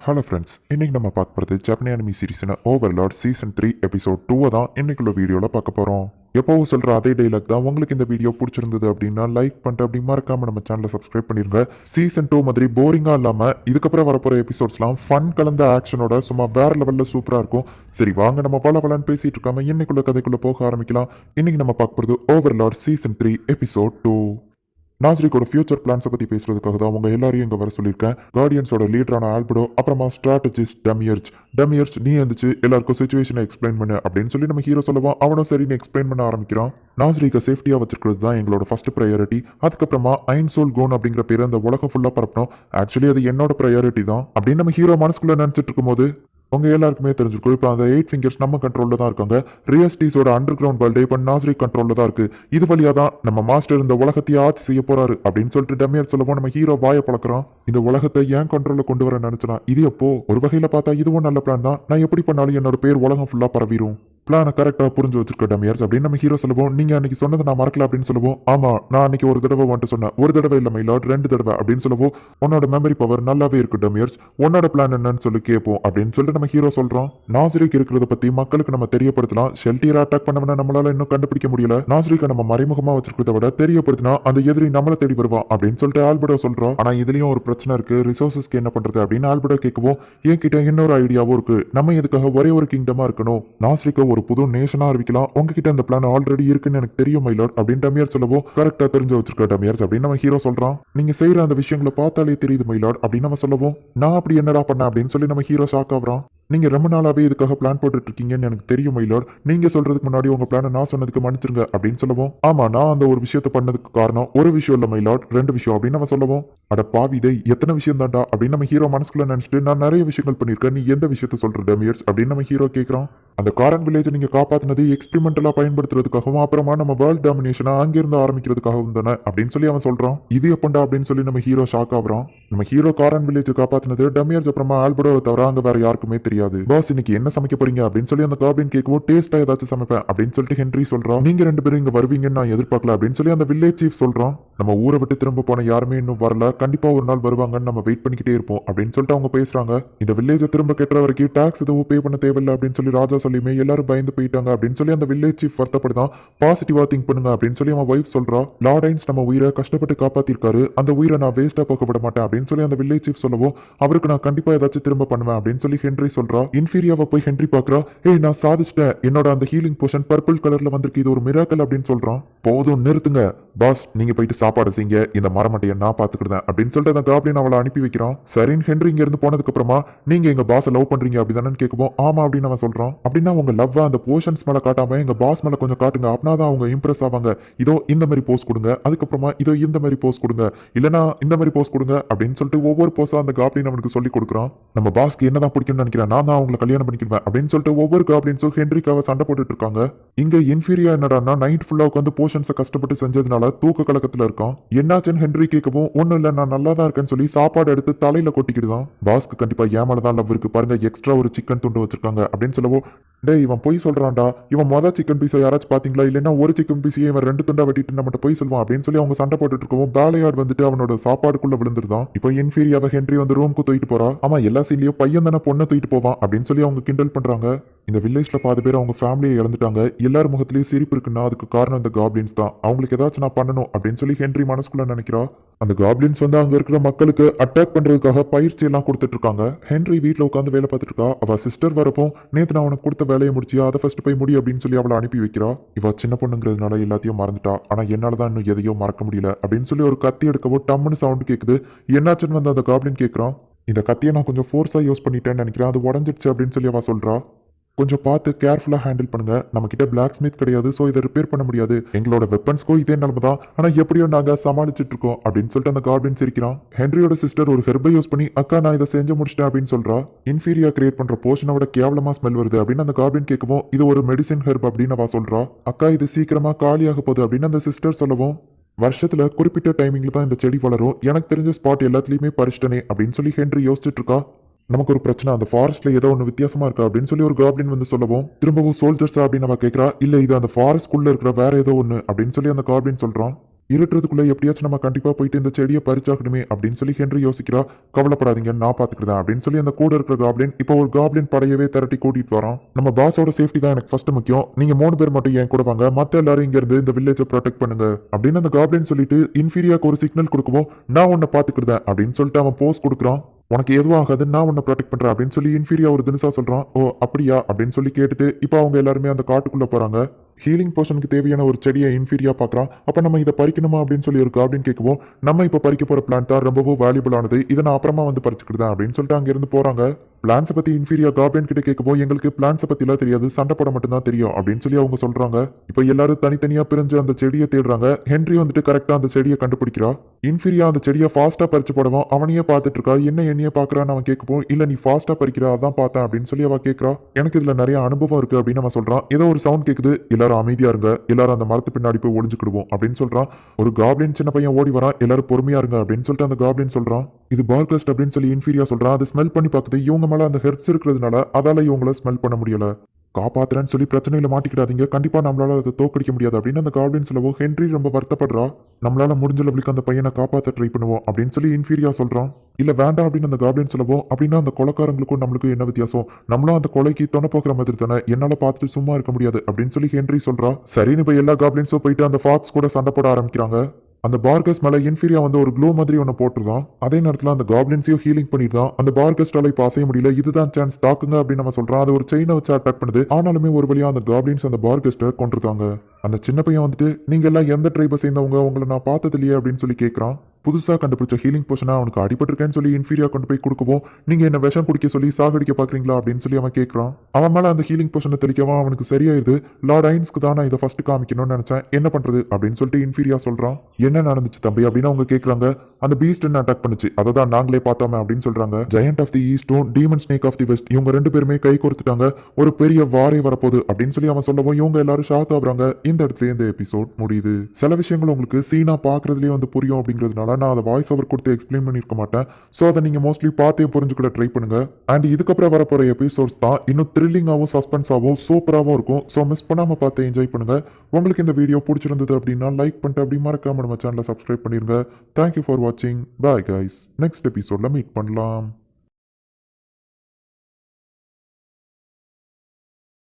Hello friends, இன்னைக்கு நம்ம பார்க்க போகிறது ஜப்பனி அனிமி சீரிஸின் ஓவர்லார்ட் சீசன் 3 எபிசோட் 2 தான் இன்னைக்குள்ள வீடியோவில் பார்க்க போகிறோம். எப்போவும் சொல்கிற அதே டைலாக் தான். உங்களுக்கு இந்த வீடியோ பிடிச்சிருந்தது அப்படின்னா லைக் பண்ணிட்டு அப்படி மறக்காம நம்ம சேனலை சப்ஸ்கிரைப் பண்ணிருங்க. சீசன் 2 மாதிரி போரிங்காக இல்லாமல் இதுக்கப்புறம் வரப்போகிற எபிசோட்ஸ்லாம் ஃபன் கலந்த ஆக்ஷனோட சும்மா வேற லெவலில் சூப்பராக இருக்கும். சரி வாங்க நம்ம பலன்னு பேசிட்டு இருக்காம இன்னைக்குள்ள கதைக்குள்ள போக ஆரம்பிக்கலாம். இன்னைக்கு நம்ம பார்க்க போகிறது ஓவர்லார்ட் சீசன் 3 எபிசோட் 2. நாஸ்ரிக்கோட ஃபியூச்சர் பிளான்ஸை பற்றி பேசுறதுக்காக தான் அவங்க எல்லாரையும் இங்கே வர சொல்லியிருக்கேன். கார்டியன்ஸோட லீடரான ஆல்படோ, அப்புறமா ஸ்ட்ராட்டஜிஸ்ட் டமியர்ஸ் நீ இருந்துச்சு எல்லாருக்கும் சுச்சுவேஷனை எக்ஸ்பிளைன் பண்ணு அப்படின்னு சொல்லி நம்ம ஹீரோ சொல்லுவான். அவனும் சரின்னு எக்ஸ்பிளைன் பண்ண ஆரம்பிக்கிறான். நாஸ்ரிக்கை சேஃப்டியாக வச்சிருக்கிறது தான் எங்களோட ஃபர்ஸ்ட் ப்ரையாரிட்டி. அதுக்கப்புறமா ஐன்சோல் கோன் அப்படிங்கிற பேர் அந்த உலகம் ஃபுல்லாக பரப்பணும். ஆக்சுவலி அது என்னோட ப்ரையாரிட்டி தான் அப்படின்னு நம்ம ஹீரோ மனசுக்குள்ள நினச்சிட்டு இருக்கும்போது உங்க எல்லாருக்குமே தெரிஞ்சிருக்கும், இப்போ அந்த 8 ஃபிங்கர்ஸ் நம்ம கண்ட்ரோலில் தான் இருக்காங்க. ரியஸ்டீஸோட அண்டர் கிரவுண்ட் வேர்ல்டு இப்போ நாஸ்ரிக் கண்ட்ரோலில் தான் இருக்கு. இது வழியா தான் நம்ம மாஸ்டர் இந்த உலகத்தையே ஆட்சி செய்ய போறாரு அப்படின்னு சொல்லிட்டு டமியர் சொல்லவும் நம்ம ஹீரோ வாயை பழக்கிறோம். இந்த உலகத்தை ஏன் கண்ட்ரோலில் கொண்டு வர நினைச்சனா இது எப்போ ஒரு வகையில பார்த்தா இதுவும் நல்ல பிளான் தான். நான் எப்படி பண்ணாலும் என்னோட பேர் உலகம் ஃபுல்லா பரவிடும். பிளானை கரெக்டாக புரிஞ்சு வச்சிருக்க டமியர்ஸ் அப்படின்னு நம்ம ஹீரோ சொல்லுவோம். நீங்க அன்னைக்கு சொன்னதை நான் மறக்கல அப்படின்னு சொல்லுவோம். ஆமா, நான் அன்னைக்கு ஒரு தடவை வந்துட்டு சொன்னேன். ஒரு தடவை இல்லை மைலாட், 2 தடவை அப்படின்னு சொல்லுவோம். உன்னோட மெமரி பவர் நல்லாவே இருக்கு டமியர்ஸ். உன்னோட பிளான் என்னன்னு சொல்லி கேட்போம் அப்படின்னு சொல்லிட்டு நம்ம ஹீரோ சொல்றோம். நாஸ்ரிக் இருக்கிறத பத்தி மக்களுக்கு நம்ம தெரியப்படுத்தலாம். ஷெல்டியரை அட்டாக் பண்ணவன நம்மளால இன்னும் கண்டுபிடிக்க முடியல. நாஸ்ரிக்கை நம்ம மறைமுகமா வச்சிருக்கிறத விட தெரியப்படுத்தினா அந்த எதிரி நம்மளை தேடி வருவான் அப்படின்னு சொல்லிட்டு ஆல்பர்டோ சொல்றோம். ஆனா இதுலயும் ஒரு பிரச்சனை இருக்கு. ரிசோர்சஸ்க்கு என்ன பண்றது அப்படின்னு ஆல்பர்டோ கேட்கவும், என்கிட்ட இன்னொரு ஐடியாவும் இருக்கு. நம்ம இதுக்காக ஒரே ஒரு கிங்டமா இருக்கணும். நாஸ்ரிக்கை ஒரு புது நேஷனா அறிவிக்கலாம். உங்ககிட்ட அந்த பிளான் ஆல்ரெடி இருக்குன்னு எனக்கு தெரியும் மைலாட் அப்படின்னு டமியர் சொல்லவும், கரெக்டா தெரிஞ்சு வச்சிருக்க டமியர்ஸ் அப்படின்னு நம்ம ஹீரோ சொல்றான். நீங்க செய்யற அந்த விஷயங்களை பார்த்தாலே தெரியுது மைலாட் அப்படின்னு நம்ம சொல்லவும், நான் அப்படி என்னடா பண்ண அப்படின்னு சொல்லி நம்ம ஹீரோ ஷாக் ஆகுறான். நீங்க ரொம்ப நாளாவே இதுக்காக பிளான் போட்டுட்டு இருக்கீங்கன்னு எனக்கு தெரியும் மைலாட். நீங்க சொல்றதுக்கு முன்னாடி உங்க பிளானை நான் சொன்னதுக்கு மன்னிச்சிருங்க அப்படின்னு சொல்லவும், ஆமா நான் அந்த ஒரு விஷயத்த பண்ணதுக்கு காரணம் ஒரு விஷயம் இல்ல மைலாட், 2 விஷயம் அப்படின்னு நம்ம சொல்லவும், அட பாவி இதை எத்தனை விஷயம் தான்டா அப்படின்னு நம்ம ஹீரோ மனசுக்குள்ள நினைச்சிட்டு, நான் நிறைய விஷயங்கள் பண்ணிருக்கேன், நீ எந்த விஷயத்த சொல்ற டமியர்ஸ் அப்படின்னு நம்ம ஹீரோ கேட்கிறான். அந்த காரன் வில்லேஜ் நீங்க காப்பாத்தினது எக்ஸ்பெரிமெண்டலா பயன்படுத்துறதுக்காகவும் அப்புறமா நம்ம வேர்ல்ட் டாமினேஷனா அங்கிருந்து ஆரம்பிக்கிறதுக்காகவும் தானே அப்படின்னு சொல்லி அவன் சொல்றான். இது எப்பண்டா அப்படின்னு சொல்லி நம்ம ஹீரோ ஷாக் ஆகுறான். நம்ம ஹீரோ காரன் வில்லேஜ் காப்பாத்தினது டமியர்ஸ் அப்புறமா ஆல்பர்டோ தவிர அங்க வேற யாருக்குமே தெரியாது. பாஸ் இன்னைக்கு என்ன சமைக்க போறீங்க அப்படின்னு சொல்லி அந்த காபின் கேட்கவும், டேஸ்டா ஏதாச்சும் சமைப்பேன் அப்படின்னு சொல்லிட்டு ஹென்றி சொல்றான். நீங்க 2 பேரும் இங்க வருவீங்கன்னு நான் எதிர்பார்க்கல அப்படின்னு சொல்லி அந்த வில்லேஜ் சீஃப் சொல்றான். நம்ம ஊரை விட்டு திரும்ப போன யாருமே இன்னும் வரல, கண்டிப்பா ஒரு நாள் வருவாங்கன்னு நம்ம வெயிட் பண்ணிக்கிட்டே இருப்போம் அப்படின்னு சொல்லிட்டு அவங்க பேசுறாங்க. இந்த வில்லேஜை திரும்ப கெட்டுற வரைக்கும் டாக்ஸ் எதுவும் பே பண்ண தேவையில்லை அப்படின்னு சொல்லி ராஜா சொல்லியுமே எல்லாரும் பயந்து போயிட்டாங்க அப்படின்னு சொல்லி அந்த வில்லேஜ் சீஃப் வருத்தப்படுதான். பாசிட்டிவா திங்க் பண்ணுங்க அப்படின்னு சொல்லி அவன் வைஃப் சொல்றா. லார்டைன்ஸ் நம்ம உயிரை கஷ்டப்பட்டு காப்பாத்திருக்காரு, அந்த உயிரை நான் வேஸ்டா போக விட மாட்டேன் அப்படின்னு சொல்லி அந்த வில்லேஜ் சீஃப் சொல்லவும், அவருக்கு நான் கண்டிப்பா ஏதாச்சும் திரும்ப பண்ணுவேன் அப்படின்னு சொல்லி ஹென்றி சொல்றா. இன்ஃபீரியாவை போய் ஹென்றி பாக்குறா. ஏய் நான் சாதிச்சிட்டேன், என்னோட அந்த ஹீலிங் போஷன் பர்பிள் கலர்ல வந்திருக்கு, இது ஒரு மிராக்கல் அப்படின்னு சொல்றான். போதும் நிறுத்துங்க பாஸ், நீங்க போயிட்டு சாப்பாடு செய்யுங்க, இந்த மரமட்டையை நான் பாத்துக்கிட்டேன் அப்படின்னு சொல்லிட்டு அந்த காப்ளின் அவளை அனுப்பி வைக்கிறான். சரின்னு ஹென்றி இங்க இருந்து போனதுக்கு அப்புறமா, நீங்க எங்க பாஸை லவ் பண்றீங்க அப்படிதானு கேட்கவும், ஆமா அப்படின்னு அவன் சொல்றான். அப்படின்னா உங்க லவ் அந்த போர்ஷன்ஸ் மேல காட்டாம எங்க பாஸ் மேல கொஞ்சம் காட்டுங்க, அப்படின்னா தான் அவங்க இம்ப்ரெஸ் ஆவாங்க. இதோ இந்த மாதிரி போஸ்ட் கொடுங்க, அதுக்கப்புறமா இதோ இந்த மாதிரி போஸ்ட் கொடுங்க, இல்லனா இந்த மாதிரி போஸ்ட் கொடுங்க அப்படின்னு சொல்லிட்டு ஒவ்வொரு போஸா அந்த காப்ளின் அவனுக்கு சொல்லி கொடுக்குறான். நம்ம பாஸ்க்கு என்னதான் பிடிக்கும்னு நினைக்கிறேன், நான் தான் அவங்களை கல்யாணம் பண்ணிக்கிடுவேன் அப்படின்னு சொல்லிட்டு ஒவ்வொரு காப்ளின்ஸும் ஹென்ரிக்காக சண்டை போட்டுட்டு இருக்காங்க. இங்க இன்ஃபீரியா என்னடான்னா நைட் ஃபுல்லா உட்காந்து போர்ஷன்ஸை கஷ்டப்பட்டு செஞ்சதுனால தூக்க கலக்கத்துல இருக்கான். என்னாச்சுன்னு ஹென்றி கேட்கவும், ஒன்னும் இல்ல நான் நல்லா தான் இருக்கேன்னு சொல்லி சாப்பாடு எடுத்து தலையில கொட்டிக்கிட்டுதான். பாஸ்க்கு கண்டிப்பா ஏமாலதான் லவ் இருக்கு பாருங்க, எக்ஸ்ட்ரா ஒரு சிக்கன் துண்டு வச்சிருக்காங்க அப்படின்னு சொல்லவும், டே இவன் பொய் சொல்றான்டா, இவன் மொதல் சிக்கன் பீஸை யாராச்சும் பாத்தீங்களா, இல்லைன்னா ஒரு சிக்கன் பீஸையே இவன் 2 துண்டா வெட்டிட்டு நம்மகிட்ட பொய் சொல்லுவான் அப்படின்னு சொல்லி அவங்க சண்டை போட்டுட்டு இருக்கவும், பேலையாட் வந்துட்டு அவனோட சாப்பாடுக்குள்ள விழுந்துருதான். இப்போ இன்ஃபீரியாவை ஹென்றி வந்து ரூமுக்கு தூக்கிட்டு போறா. ஆமா எல்லா சீன்லயும் பையன் தானே பொண்ணை தூக்கிட்டு போவான் அப்படின்னு சொல்லி அவங்க கிண்டல் பண்றாங்க. இந்த வில்லேஜ்ல பாதி பேர் அவங்க ஃபேமிலியை இழந்துட்டாங்க, எல்லார் முகத்திலயும் சிரிப்பு இருக்குன்னா அதுக்கு காரணம் இந்த காப்ளின்ஸ் தான், அவங்களுக்கு ஏதாச்சும் நான் பண்ணணும் அப்படின்னு சொல்லி ஹென்றி மனசுக்குள்ள நினைக்கிறா. அந்த காப்ளின்ஸ் வந்து அங்க இருக்கிற மக்களுக்கு அட்டாக் பண்றதுக்காக பயிற்சி எல்லாம் கொடுத்துட்டு இருக்காங்க. ஹென்றி வீட்டுல உட்காந்து வேலை பார்த்துட்டு இருக்கா. அவ சிஸ்டர் வரப்போ, நேத்து நான் உனக்கு கொடுத்த வேலையை முடிச்சியா, அதை ஃபர்ஸ்ட் போய் முடி அப்படின்னு சொல்லி அவளை அனுப்பி வைக்கிறா. இவ சின்ன பொண்ணுங்கிறதுனால எல்லாத்தையும் மறந்துட்டா, ஆனா என்னாலதான் இன்னும் எதையோ மறக்க முடியல அப்படின்னு சொல்லி ஒரு கத்தி எடுக்கவோ டம்முன்னு சவுண்ட் கேக்குது. என்னாச்சுன்னு வந்து அந்த காப்ளின் கேட்கறான். இந்த கத்தியை நான் கொஞ்சம் ஃபோர்ஸா யூஸ் பண்ணிட்டேன்னு நினைக்கிறேன், அது உடஞ்சிடுச்சு அப்படின்னு சொல்லி அவ சொல்றா. கொஞ்சம் பார்த்து கேர்ஃபுல்லாக ஹேண்டில் பண்ணுங்க, நம்ம கிட்ட பிளாக் ஸ்மித் கிடையாது, ஸோ இதை ரிப்பேர் பண்ண முடியாது, எங்களோட வெப்பன்ஸ்க்கும் இதே நிலைமை தான், ஆனால் எப்படியோ நாங்கள் சமாளிச்சுட்டு இருக்கோம் அப்படின்னு சொல்லிட்டு அந்த கார்பின் சிரிக்கிறான். ஹென்ரியோட சிஸ்டர் ஒரு ஹெர்பை யூஸ் பண்ணி, அக்கா நான் இதை செஞ்சு முடிச்சிட்டேன் அப்படின்னு சொல்றா. இன்ஃபீரியா கிரியேட் பண்ற போர்ஷனை விட கேவலமா ஸ்மெல் வருது அப்படின்னு அந்த கார்பின் கேட்கவும், இது ஒரு மெடிசின் ஹெர்ப் அப்படின்னு அவ சொல்றா. அக்கா இது சீக்கிரமா காலியாக போகுது அப்படின்னு அந்த சிஸ்டர் சொல்லவும், வருஷத்துல குறிப்பிட்ட டைமிங்ல தான் இந்த செடி வளரும், எனக்கு தெரிஞ்ச ஸ்பாட் எல்லாத்துலயுமே பறிச்சிட்டனே அப்படின்னு சொல்லி ஹென்றி யோசிச்சுட்டு இருக்கா. நமக்கு ஒரு பிரச்சனை, அந்த ஃபாரஸ்ட்ல ஏதோ ஒன்று வித்தியாசமா இருக்கா அப்படின்னு சொல்லி ஒரு காப்ளின் வந்து சொல்லவும், திரும்பவும் சோல்ஜர்ஸா அப்படின்னு அவ கேட்கறா. இல்ல இது அந்த ஃபாரஸ்ட்குள்ள இருக்கிற வேற ஏதோ ஒன்று அப்படின்னு சொல்லி அந்த காப்ளின் சொல்றான். இருட்டுறதுக்குள்ள எப்படியாச்சும் நம்ம கண்டிப்பா போயிட்டு இந்த செடியை பறிச்சாகணுமே அப்படின்னு சொல்லி ஹென்றி யோசிக்கிறா. கவலைப்படாதீங்க, நான் பாத்துக்கிறேன் அப்படின்னு சொல்லி அந்த கூட இருக்கிற காப்ளின் இப்போ ஒரு காப்ளின் படையவே திரட்டி கூட்டிட்டு வரோம். நம்ம பாஸோட சேஃப்டி தான் எனக்கு ஃபர்ஸ்ட் முக்கியம், நீங்க 3 பேர் மட்டும் என் கூட வாங்க, மத்த எல்லாரும் இங்க இருந்து இந்த வில்லேஜை ப்ரொடெக்ட் பண்ணுங்க அப்படின்னு அந்த காப்ளின் சொல்லிட்டு இன்ஃபீரியாக்கு ஒரு சிக்னல் கொடுக்கவும் நான் உன்னை பாத்துக்கிறேன் அப்படின்னு சொல்லிட்டு அவன் போஸ் கொடுக்குறான். உனக்கு எதுவும் ஆகாது, நான் உன்னை ப்ரொடெக்ட் பண்றேன் அப்படின்னு சொல்லி இன்ஃபீரியா ஒரு தினசா சொல்றான். ஓ அப்படியா அப்படின்னு சொல்லி கேட்டுட்டு இப்போ அவங்க எல்லாருமே அந்த காட்டுக்குள்ள போறாங்க. ஹீலிங் போர்ஷனுக்கு தேவையான ஒரு செடியை இன்ஃபீரியா பார்க்குறான். அப்போ நம்ம இதை பறிக்கணுமா அப்படின்னு சொல்லி இருக்கா அப்படின்னு கேட்குவோம். நம்ம இப்போ பறிக்க போகிற பிளான்ட் தான் ரொம்பவும் வேல்யூபிளானது, இதை நான் அப்புறமா வந்து பறிச்சுக்கிட்டேன் அப்படின்னு சொல்லிட்டு அங்கேருந்து போகிறாங்க. பிளான்ஸை பற்றி இன்ஃபீரியா காப்ளின் கிட்ட கேட்கும்போது எங்களுக்கு பிளான்ஸை பற்றிலாம் தெரியாது, சண்டை போட மட்டும்தான் தெரியும் அப்படின்னு சொல்லி அவங்க சொல்கிறாங்க. இப்போ எல்லாரும் தனித்தனியாக பிரிஞ்சு அந்த செடியை தேடுறாங்க. ஹென்றி வந்துட்டு கரெக்டாக அந்த செடியை கண்டுபிடிக்கிறா. இன்ஃபீரியா அந்த செடியை ஃபாஸ்ட்டாக பறிச்சு போடவும் அவனையே பார்த்துட்டு இருக்கா. என்னையே பார்க்குறான்னு அவன் கேட்கும்போது இல்லை நீ ஃபாஸ்ட்டாக பறிக்கிறா அதான் பார்த்தேன் அப்படின்னு சொல்லி அவன் கேட்குறா. எனக்கு இதில் நிறைய அனுபவம் இருக்குது அப்படின்னு அவன் சொல்கிறான். ஏதோ ஒரு சவுண்ட் கேட்குது, எல்லாரும் அமைதியா இருங்க, எல்லாரும் அந்த மரத்து பின்னாடி போய் ஒளிஞ்சுக்கிடுவோம் அப்படின்னு சொல்றான். ஒரு காப்ளின் சின்ன பையன் ஓடி வரான். எல்லாரும் பொறுமையா இருங்க அப்படின்னு சொல்லிட்டு அந்த காப்ளின் சொல்றான். இது பார்கஸ்ட் அப்படின்னு சொல்லி இன்ஃபீரியா சொல்றான். அதை ஸ்மெல் பண்ணி பார்க்குது. இவங்க மேல அந்த ஹெர்ப்ஸ் இருக்கிறதுனால அதால இவங்கள ஸ்மெல் பண்ண முடியல. காப்பாத்துறேன்னு சொல்லி பிரச்சனையில மாட்டிக்கிடாதீங்க, கண்டிப்பா நம்மளால அதை தோக்கடிக்க முடியாது அப்படின்னு அந்த காப்ளின் சொல்லவும் ஹென்றி ரொம்ப வருத்தப்படுறா. நம்மளால முடிஞ்ச லெவலுக்கு அந்த பையனை காப்பாற்ற ட்ரை பண்ணுவோம் அப்படின்னு சொல்லி இன்ஃபீரியா சொல்றான். இல்ல வேண்டாம் அப்படின்னு அந்த காப்ளின் சொல்லவும் அப்படின்னா அந்த கொலைக்காரங்களுக்கும் நம்மளுக்கும் என்ன வித்தியாசம், நம்மளும் அந்த கொலைக்கு துணை போக்குற மாதிரி தானே, என்னால பார்த்துட்டு சும்மா இருக்க முடியாது அப்படின்னு சொல்லி ஹென்றி சொல்றா. சரின்னு இப்ப எல்லா காப்ளின்ஸும் போயிட்டு அந்த ஃபாக்ஸ் கூட சண்டை போட ஆரம்பிக்கிறாங்க. அந்த பார்கஸ் மேல இன்ஃபீரியா வந்து ஒரு க்ளோ மாதிரி ஒன்று போட்டுருதான். அதே நேரத்தில் அந்த காப்ளின்ஸையும் ஹீலிங் பண்ணிருந்தான். அந்த பார்கஸ்டால இப்போ அசைய முடியல, இதுதான் சான்ஸ் தாக்குங்க அப்படின்னு நம்ம சொல்றான். அது ஒரு செயினை வச்சு அட்டாக் பண்ணுது. ஆனாலுமே ஒரு வழியா அந்த காப்ளின்ஸ் அந்த பார்கஸ்ட்டை கொண்டிருந்தாங்க. அந்த சின்ன பையன் வந்துட்டு நீங்க எல்லாம் எந்த ட்ரைபை சேர்ந்தவங்க, உங்களை நான் பார்த்தது இல்லையே அப்படின்னு சொல்லி கேட்கறான். புதுசாக கண்டுபிடிச்ச ஹீலிங் போஷனா அவனுக்கு அடிபட்டிருக்கேன்னு சொல்லி இன்ஃபீரியா கொண்டு போய் கொடுக்கவும் நீங்க என்ன விஷம் குடிக்க சொல்லி சாகடிக்க பாக்குறீங்களா அப்படின்னு சொல்லி அவன் கேட்கறான். அவன் மேல அந்த ஹீலிங் போஷனை தெளிக்கவும் அவனுக்கு சரியாயிருது. லார்ட் ஐன்ஸ்க்கு தான் நான் இதை ஃபர்ஸ்ட் காமிக்கணும்னு நினைச்சேன், என்ன பண்றது அப்படின்னு சொல்லிட்டு இன்ஃபீரியா சொல்றான். என்ன நடந்துச்சு தம்பி அப்படின்னு அவங்க கேட்கறாங்க. அந்த பீஸ்ட் என்ன அட்டாக் பண்ணுச்சு, அதை தான் நாங்களே பார்த்தோமே அப்படின்னு சொல்றாங்க. ஜெயண்ட் ஆஃப் தி ஈஸ்டும் demon snake of the west இவங்க 2 பேருமே கை கொடுத்துட்டாங்க, ஒரு பெரிய வாரே வரப்போகுது அப்படின்னு சொல்லி அவன் சொல்லவும் இவங்க எல்லாரும் ஷாக் ஆகுறாங்க. இந்த இடத்துல இந்த எபிசோட் முடியுது. சில விஷயங்கள் உங்களுக்கு சீனா பாக்குறதுலயே வந்து புரியும் அப்படிங்கிறதுனால நான் அதை வாய்ஸ் ஓவர் கொடுத்து எக்ஸ்பிளைன் பண்ணியிருக்க மாட்டேன். ஸோ அதை நீங்க மோஸ்ட்லி பார்த்தே புரிஞ்சுக்கிட ட்ரை பண்ணுங்க. அண்ட் இதுக்கப்புறம் வரப்போற எபிசோட்ஸ் தான் இன்னும் த்ரில்லிங்காகவும் சஸ்பென்ஸாகவும் சூப்பராகவும் இருக்கும். ஸோ மிஸ் பண்ணாம பார்த்து என்ஜாய் பண்ணுங்க. உங்களுக்கு இந்த வீடியோ பிடிச்சிருந்தது அப்படின்னா லைக் பண்ணிட்டு அப்படி மறக்காம நம்ம சேனலை சப்ஸ்கிரைப் பண்ணிருங்க. தேங்க்யூ ஃபார் வாட்சிங். பாய் கைஸ், நெக்ஸ்ட் எபிசோட்ல மீட் பண்ணலாம்.